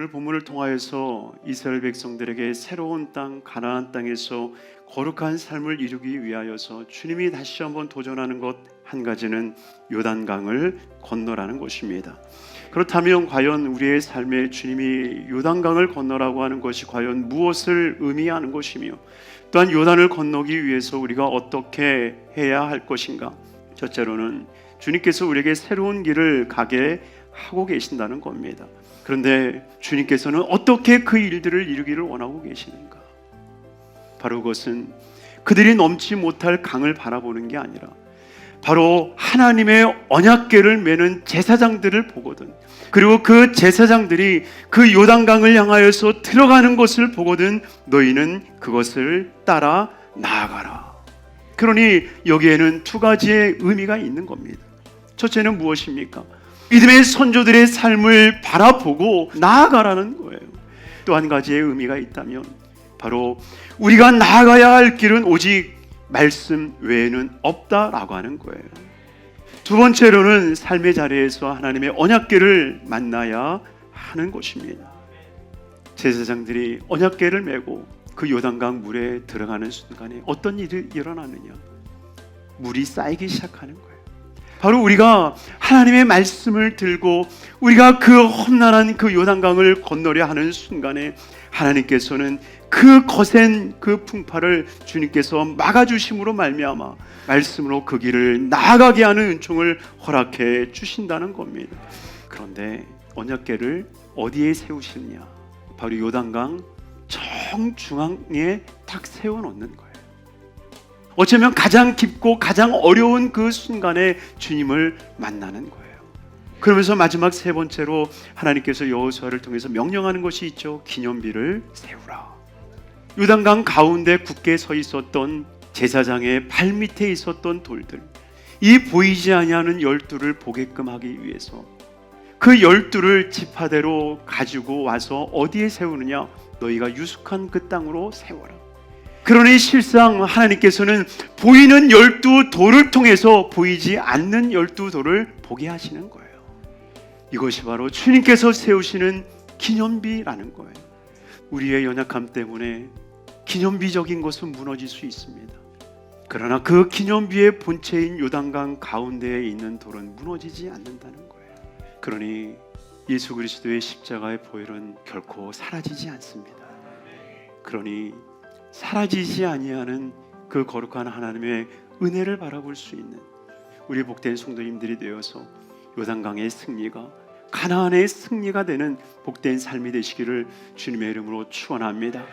오늘 본문을 통하여서 이스라엘 백성들에게 새로운 땅 가나안 땅에서 거룩한 삶을 이루기 위하여서 주님이 다시 한번 도전하는 것 한 가지는 요단강을 건너라는 것입니다. 그렇다면 과연 우리의 삶에 주님이 요단강을 건너라고 하는 것이 과연 무엇을 의미하는 것이며, 또한 요단을 건너기 위해서 우리가 어떻게 해야 할 것인가? 첫째로는 주님께서 우리에게 새로운 길을 가게 하고 계신다는 겁니다. 그런데 주님께서는 어떻게 그 일들을 이루기를 원하고 계시는가? 바로 그것은 그들이 넘지 못할 강을 바라보는 게 아니라 바로 하나님의 언약궤를 메는 제사장들을 보거든, 그리고 그 제사장들이 그 요단강을 향하여서 들어가는 것을 보거든 너희는 그것을 따라 나아가라. 그러니 여기에는 두 가지의 의미가 있는 겁니다. 첫째는 무엇입니까? 믿음의 선조들의 삶을 바라보고 나아가라는 거예요. 또 한 가지의 의미가 있다면 바로 우리가 나아가야 할 길은 오직 말씀 외에는 없다라고 하는 거예요. 두 번째로는 삶의 자리에서 하나님의 언약궤를 만나야 하는 것입니다. 제사장들이 언약궤를 메고 그 요단강 물에 들어가는 순간에 어떤 일이 일어나느냐? 물이 쌓이기 시작하는 거예요. 바로 우리가 하나님의 말씀을 들고 우리가 그 험난한 그 요단강을 건너려 하는 순간에 하나님께서는 그 거센 그 풍파를 주님께서 막아주심으로 말미암아 말씀으로 그 길을 나아가게 하는 은총을 허락해 주신다는 겁니다. 그런데 언약궤를 어디에 세우시느냐? 바로 요단강 정중앙에 딱 세워놓는 거예요. 어쩌면 가장 깊고 가장 어려운 그 순간에 주님을 만나는 거예요. 그러면서 마지막 세 번째로 하나님께서 여호수아를 통해서 명령하는 것이 있죠. 기념비를 세우라. 요단강 가운데 굳게 서 있었던 제사장의 발밑에 있었던 돌들, 이 보이지 아니하는 12를 보게끔 하기 위해서 그 12를 지파대로 가지고 와서 어디에 세우느냐? 너희가 유숙한 그 땅으로 세워라. 그러니 실상 하나님께서는 보이는 12돌을 통해서 보이지 않는 12돌을 보게 하시는 거예요. 이것이 바로 주님께서 세우시는 기념비라는 거예요. 우리의 연약함 때문에 기념비적인 것은 무너질 수 있습니다. 그러나 그 기념비의 본체인 요단강 가운데에 있는 돌은 무너지지 않는다는 거예요. 그러니 예수 그리스도의 십자가의 보혈은 결코 사라지지 않습니다. 그러니 사라지지 아니하는 그 거룩한 하나님의 은혜를 바라볼 수 있는 우리 복된 성도님들이 되어서 요단강의 승리가 가나안의 승리가 되는 복된 삶이 되시기를 주님의 이름으로 축원합니다.